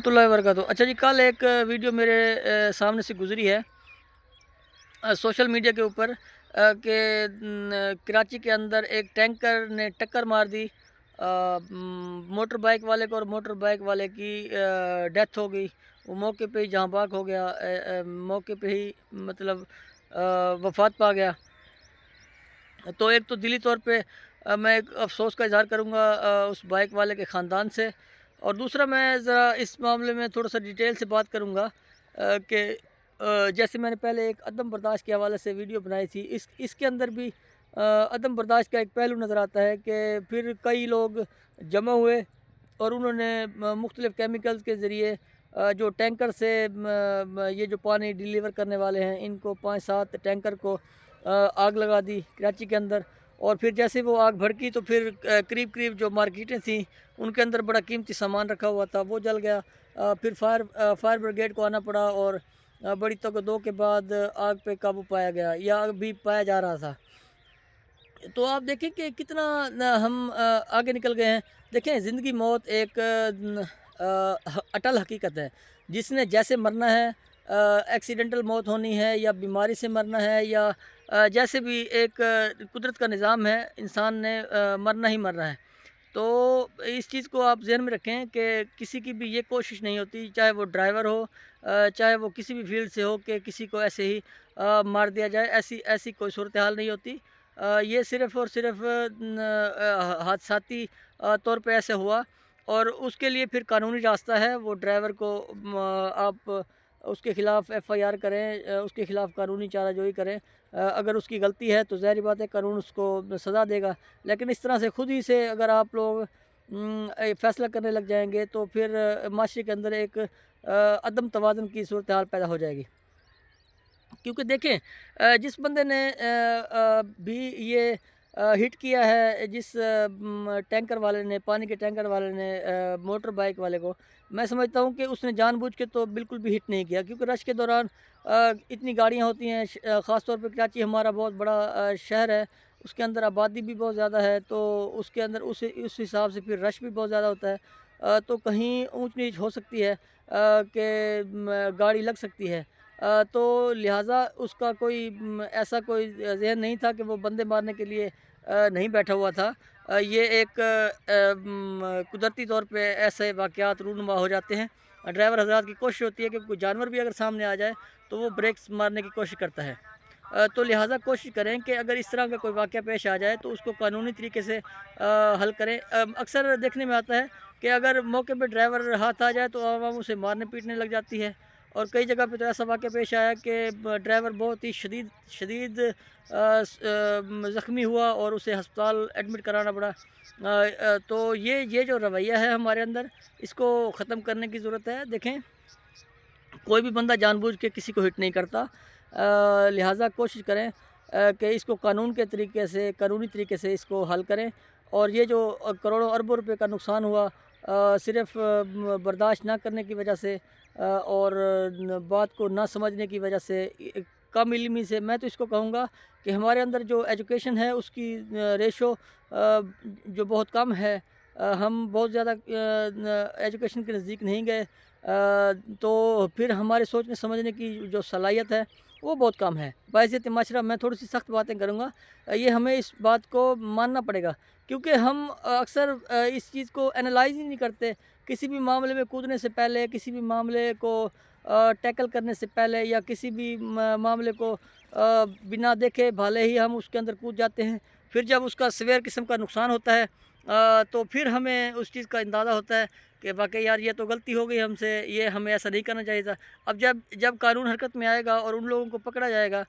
रहमतुल्लाहि व बरकातहू। अच्छा जी, कल एक वीडियो मेरे सामने से गुज़री है सोशल मीडिया के ऊपर कि कराची के अंदर एक टैंकर ने टक्कर मार दी मोटर बाइक वाले को, और मोटर बाइक वाले की डेथ हो गई। वो मौके पे ही जहाँ बाग हो गया, मौके पे ही मतलब वफ़ात पा गया। तो एक तो दिली तौर पे मैं एक अफ़सोस का इज़हार करूँगा उस बाइक वाले के ख़ानदान से, और दूसरा मैं ज़रा इस मामले में थोड़ा-सा डिटेल से बात करूँगा कि जैसे मैंने पहले एक अदम बर्दाश्त के हवाले से वीडियो बनाई थी, इसके अंदर भी अदम बर्दाश्त का एक पहलू नज़र आता है कि फिर कई लोग जमा हुए और उन्होंने मुख्तलिफ़ केमिकल्स के ज़रिए जो टैंकर से ये जो पानी डिलीवर करने वाले हैं, इनको 5-7 टैंकर को आग लगा दी कराची के अंदर। और फिर जैसे वो आग भड़की तो फिर करीब-करीब जो मार्केटें थीं, उनके अंदर बड़ा कीमती सामान रखा हुआ था, वो जल गया। फिर फायर ब्रिगेड को आना पड़ा और बड़ी तगदो के बाद आग पे काबू पाया गया, या अभी पाया जा रहा था। तो आप देखें कि कितना हम आगे निकल गए हैं। देखें, ज़िंदगी मौत एक अटल हकीकत है। जिसने जैसे मरना है, एक्सीडेंटल मौत होनी है या बीमारी से मरना है, या जैसे भी एक कुदरत का निज़ाम है, इंसान ने मरना ही मरना है। तो इस चीज़ को आप ज़हन में रखें कि किसी की भी ये कोशिश नहीं होती, चाहे वो ड्राइवर हो, चाहे वो किसी भी फील्ड से हो, कि किसी को ऐसे ही मार दिया जाए। ऐसी ऐसी कोई सूरत हाल नहीं होती। ये सिर्फ़ और सिर्फ़ हादसाती तौर पे ऐसे हुआ, और उसके लिए फिर कानूनी रास्ता है। वो ड्राइवर को आप उसके ख़िलाफ़ एफ़आईआर करें, उसके ख़िलाफ़ कानूनी चाराजोई करें। अगर उसकी गलती है तो ज़ाहिर बात है कानून उसको सज़ा देगा। लेकिन इस तरह से खुद ही से अगर आप लोग फ़ैसला करने लग जाएँगे तो फिर माशरे के अंदर एक अदम तवाज़ुन की सूरत हाल पैदा हो जाएगी। क्योंकि देखें, जिस बंदे ने भी ये हिट किया है, जिस टैंकर वाले ने, पानी के टैंकर वाले ने मोटर बाइक वाले को, मैं समझता हूँ कि उसने जानबूझ के तो बिल्कुल भी हिट नहीं किया। क्योंकि रश के दौरान इतनी गाड़ियाँ होती हैं, ख़ास तौर पे कराची हमारा बहुत बड़ा शहर है, उसके अंदर आबादी भी बहुत ज़्यादा है, तो उसके अंदर उस हिसाब से फिर रश भी बहुत ज़्यादा होता है। तो कहीं ऊंच नीच हो सकती है कि गाड़ी लग सकती है। तो लिहाज़ा उसका कोई ऐसा कोई ज़हन नहीं था कि वो बंदे मारने के लिए नहीं बैठा हुआ था। ये एक कुदरती तौर पे ऐसे वाक़यात रूनुमा हो जाते हैं। ड्राइवर हज़रात की कोशिश होती है कि कोई जानवर भी अगर सामने आ जाए तो वो ब्रेक्स मारने की कोशिश करता है। तो लिहाज़ा कोशिश करें कि अगर इस तरह का कोई वाक़या पेश आ जाए तो उसको कानूनी तरीके से हल करें। अक्सर देखने में आता है कि अगर मौके पे ड्राइवर हाथ आ जाए तो आवाम उसे मारने-पीटने लग जाती है। और कई जगह पे तो ऐसा वाक़या पेश आया कि ड्राइवर बहुत ही शदीद शदीद ज़ख्मी हुआ और उसे अस्पताल एडमिट कराना पड़ा। तो ये जो रवैया है हमारे अंदर, इसको ख़त्म करने की ज़रूरत है। देखें, कोई भी बंदा जानबूझ के किसी को हिट नहीं करता। लिहाज़ा कोशिश करें कि इसको कानून के तरीके से, कानूनी तरीके से इसको हल करें। और ये जो करोड़ों अरबों रुपए का नुकसान हुआ सिर्फ़ बर्दाश्त ना करने की वजह से, और बात को ना समझने की वजह से, कम इल्मी से, मैं तो इसको कहूँगा कि हमारे अंदर जो एजुकेशन है उसकी रेशो जो बहुत कम है। हम बहुत ज़्यादा एजुकेशन के नज़दीक नहीं गए, तो फिर हमारे सोचने समझने की जो सलाहियत है वो बहुत कम है। बाइज़्ज़त माशरा, मैं थोड़ी सी सख्त बातें करूँगा, ये हमें इस बात को मानना पड़ेगा। क्योंकि हम अक्सर इस चीज़ को एनालाइज़ ही नहीं करते। किसी भी मामले में कूदने से पहले, किसी भी मामले को टैकल करने से पहले, या किसी भी मामले को बिना देखे भाले ही हम उसके अंदर कूद जाते हैं। फिर जब उसका सीवियर किस्म का नुकसान होता है तो फिर हमें उस चीज़ का अंदाज़ा होता है कि वाक़ई यार ये तो गलती हो गई हमसे, ये हमें ऐसा नहीं करना चाहिए था। अब जब जब कानून हरकत में आएगा और उन लोगों को पकड़ा जाएगा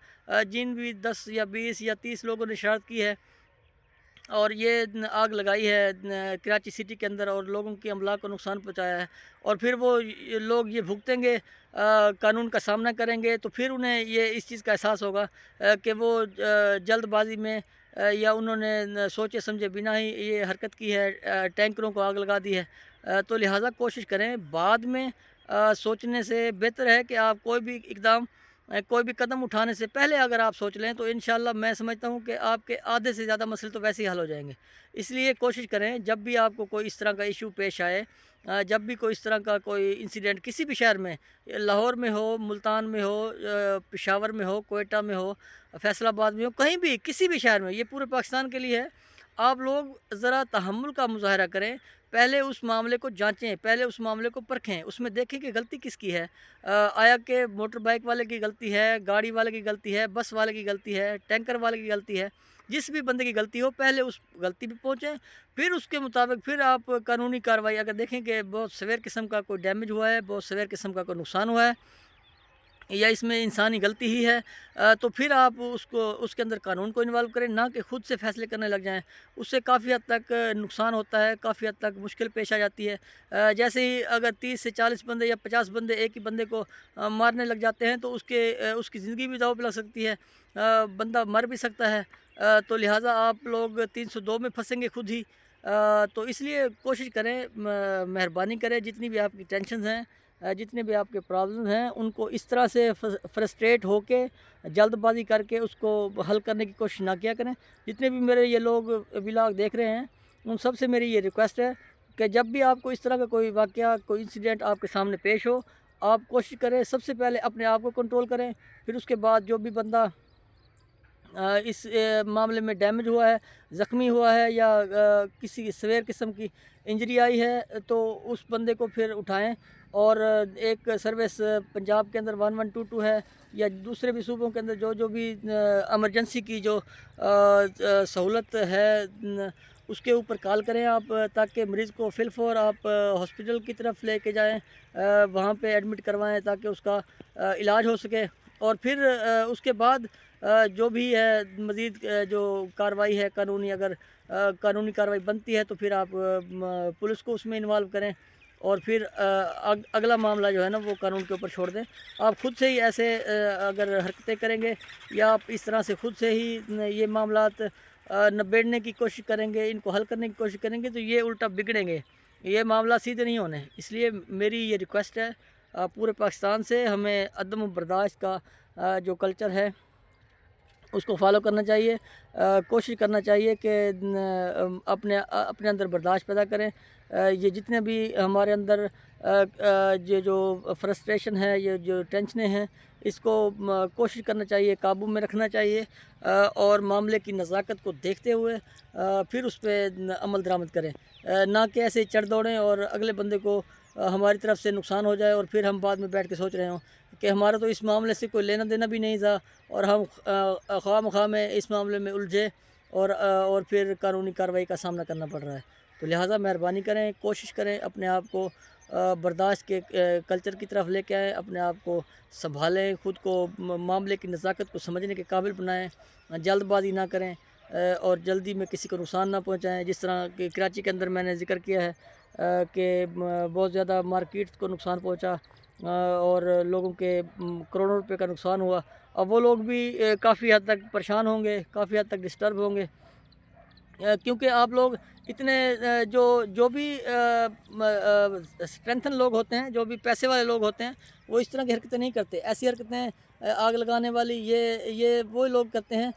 जिन भी 10 या 20 या 30 लोगों ने शरारत की है और ये आग लगाई है कराची सिटी के अंदर, और लोगों की अमलाक को नुकसान पहुंचाया है, और फिर वो लोग ये भुगतेंगे, कानून का सामना करेंगे, तो फिर उन्हें ये इस चीज़ का एहसास होगा कि वो जल्दबाजी में या उन्होंने सोचे समझे बिना ही ये हरकत की है, टैंकरों को आग लगा दी है। तो लिहाजा कोशिश करें बाद में सोचने से बेहतर है कि आप कोई भी इकदाम, कोई भी कदम उठाने से पहले अगर आप सोच लें तो इंशाल्लाह मैं समझता हूँ कि आपके आधे से ज़्यादा मसले तो वैसे ही हल हो जाएंगे। इसलिए कोशिश करें जब भी आपको कोई इस तरह का इशू पेश आए جب بھی کوئی اس طرح کا کوئی انسیڈنٹ کسی بھی شہر میں، لاہور میں ہو، ملتان میں ہو، پشاور میں ہو، کوئٹہ میں ہو، فیصل آباد میں ہو، کہیں بھی کسی بھی شہر میں، یہ پورے پاکستان کے لیے ہے، آپ لوگ ذرا تحمل کا مظاہرہ کریں، پہلے اس معاملے کو جانچیں، پہلے اس معاملے کو پرکھیں، اس میں دیکھیں کہ غلطی کس کی ہے۔ آیا کہ موٹر بائک والے کی غلطی ہے، گاڑی والے کی غلطی ہے، بس والے کی غلطی ہے، ٹینکر والے کی غلطی ہے، جس بھی بندے کی غلطی ہو پہلے اس غلطی پہ پہنچیں، پھر اس کے مطابق پھر آپ قانونی کارروائی اگر دیکھیں کہ بہت سویر قسم کا کوئی ڈیمیج ہوا ہے، بہت سویر قسم کا کوئی نقصان ہوا ہے، یا اس میں انسانی غلطی ہی ہے، تو پھر آپ اس کے اندر قانون کو انوالو کریں، نہ کہ خود سے فیصلے کرنے لگ جائیں۔ اس سے کافی حد تک نقصان ہوتا ہے، کافی حد تک مشکل پیش آ جاتی ہے۔ جیسے ہی اگر 30 سے 40 بندے یا 50 بندے ایک ہی بندے کو مارنے لگ جاتے ہیں تو اس کی زندگی بھی داؤ پہ لگ سکتی ہے، بندہ مر بھی سکتا ہے، تو لہٰذا آپ لوگ 302 میں پھنسیں گے خود ہی۔ تو اس لیے کوشش کریں، مہربانی کریں، جتنی بھی آپ کی ٹینشنز ہیں، جتنے بھی آپ کے پرابلم ہیں، ان کو اس طرح سے فرسٹریٹ ہو کے جلد بازی کر کے اس کو حل کرنے کی کوشش نہ کیا کریں۔ جتنے بھی میرے یہ لوگ ولاگ دیکھ رہے ہیں، ان سب سے میری یہ ریکویسٹ ہے کہ جب بھی آپ کو اس طرح کا کوئی واقعہ، کوئی انسیڈنٹ آپ کے سامنے پیش ہو، آپ کوشش کریں سب سے پہلے اپنے آپ کو کنٹرول کریں، پھر اس کے بعد جو بھی بندہ اس معاملے میں ڈیمیج ہوا ہے، زخمی ہوا ہے، یا کسی سویر قسم کی انجری آئی ہے، تو اس بندے کو پھر اٹھائیں، اور ایک سروس پنجاب کے اندر 1122 ہے، یا دوسرے بھی صوبوں کے اندر جو بھی ایمرجنسی کی جو سہولت ہے، اس کے اوپر کال کریں آپ، تاکہ مریض کو فی الفور آپ ہاسپٹل کی طرف لے کے جائیں، وہاں پہ ایڈمٹ کروائیں تاکہ اس کا علاج ہو سکے، اور پھر اس کے بعد جو بھی ہے مزید جو کارروائی ہے قانونی، اگر قانونی کارروائی بنتی ہے تو پھر آپ پولیس کو اس میں انوالو کریں، اور پھر اگلا معاملہ جو ہے نا وہ قانون کے اوپر چھوڑ دیں۔ آپ خود سے ہی ایسے اگر حرکتیں کریں گے، یا آپ اس طرح سے خود سے ہی یہ معاملات نبیڑنے کی کوشش کریں گے، ان کو حل کرنے کی کوشش کریں گے، تو یہ الٹا بگڑیں گے، یہ معاملہ سیدھے نہیں ہونے۔ اس لیے میری یہ ریکویسٹ ہے پورے پاکستان سے، ہمیں عدم برداشت کا جو کلچر ہے اس کو فالو کرنا چاہیے، کوشش کرنا چاہیے کہ اپنے اندر برداشت پیدا کریں۔ یہ جتنے بھی ہمارے اندر یہ جو فرسٹریشن ہے، یہ جو ٹینشنیں ہیں، اس کو کوشش کرنا چاہیے، قابو میں رکھنا چاہیے، اور معاملے کی نزاکت کو دیکھتے ہوئے پھر اس پہ عمل درآمد کریں، نہ کہ ایسے چڑھ دوڑیں اور اگلے بندے کو ہماری طرف سے نقصان ہو جائے، اور پھر ہم بعد میں بیٹھ کے سوچ رہے ہوں کہ ہمارا تو اس معاملے سے کوئی لینا دینا بھی نہیں تھا، اور ہم خواہ مخواہ میں اس معاملے میں الجھے، اور پھر قانونی کارروائی کا سامنا کرنا پڑ رہا ہے۔ تو لہٰذا مہربانی کریں، کوشش کریں اپنے آپ کو برداشت کے کلچر کی طرف لے کے آئیں، اپنے آپ کو سنبھالیں، خود کو معاملے کی نزاکت کو سمجھنے کے قابل بنائیں، جلد بازی نہ کریں، اور جلدی میں کسی کو نقصان نہ پہنچائیں، جس طرح کہ کراچی کے اندر میں نے ذکر کیا ہے کہ بہت زیادہ مارکیٹ کو نقصان پہنچا، اور لوگوں کے کروڑوں روپے کا نقصان ہوا۔ اب وہ لوگ بھی کافی حد تک پریشان ہوں گے، کافی حد تک ڈسٹرب ہوں گے، کیونکہ آپ لوگ اتنے جو بھی اسٹرینتھن لوگ ہوتے ہیں، جو بھی پیسے والے لوگ ہوتے ہیں، وہ اس طرح کی حرکتیں نہیں کرتے۔ ایسی حرکتیں آگ لگانے والی یہ وہ لوگ کرتے ہیں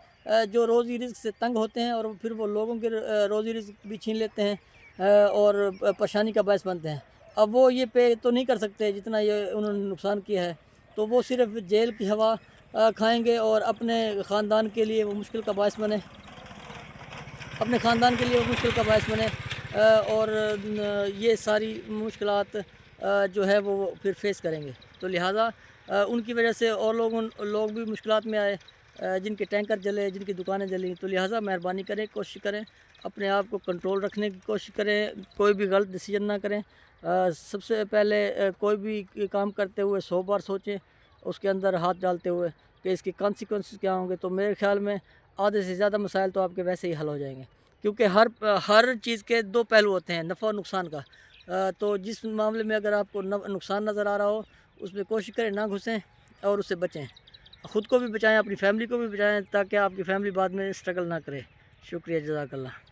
جو روزی رزق سے تنگ ہوتے ہیں، اور پھر وہ لوگوں کے روزی رزق بھی چھین لیتے ہیں، اور پریشانی کا باعث بنتے ہیں۔ اب وہ یہ پے تو نہیں کر سکتے جتنا یہ انہوں نے نقصان کیا ہے، تو وہ صرف جیل کی ہوا کھائیں گے، اور اپنے خاندان کے لیے وہ مشکل کا باعث بنے، اور یہ ساری مشکلات جو ہے وہ پھر فیس کریں گے۔ تو لہٰذا ان کی وجہ سے اور لوگ بھی مشکلات میں آئے، جن کے ٹینکر جلے، جن کی دکانیں جلیں۔ تو لہٰذا مہربانی کریں، کوشش کریں اپنے آپ کو کنٹرول رکھنے کی کوشش کریں، کوئی بھی غلط ڈیسیجن نہ کریں۔ سب سے پہلے کوئی بھی کام کرتے ہوئے 100 بار سوچیں، اس کے اندر ہاتھ ڈالتے ہوئے کہ اس کی کانسیکوینسز کیا ہوں گے۔ تو میرے خیال میں آدھے سے زیادہ مسائل تو آپ کے ویسے ہی حل ہو جائیں گے، کیونکہ ہر چیز کے دو پہلو ہوتے ہیں، نفع اور نقصان کا۔ تو جس معاملے میں اگر آپ کو نقصان نظر آ رہا ہو، اس میں کوشش کریں نہ گھسیں اور اس سے بچیں، خود کو بھی بچائیں، اپنی فیملی کو بھی بچائیں، تاکہ آپ کی فیملی بعد میں اسٹرگل نہ کرے۔ شکریہ، جزاک اللہ۔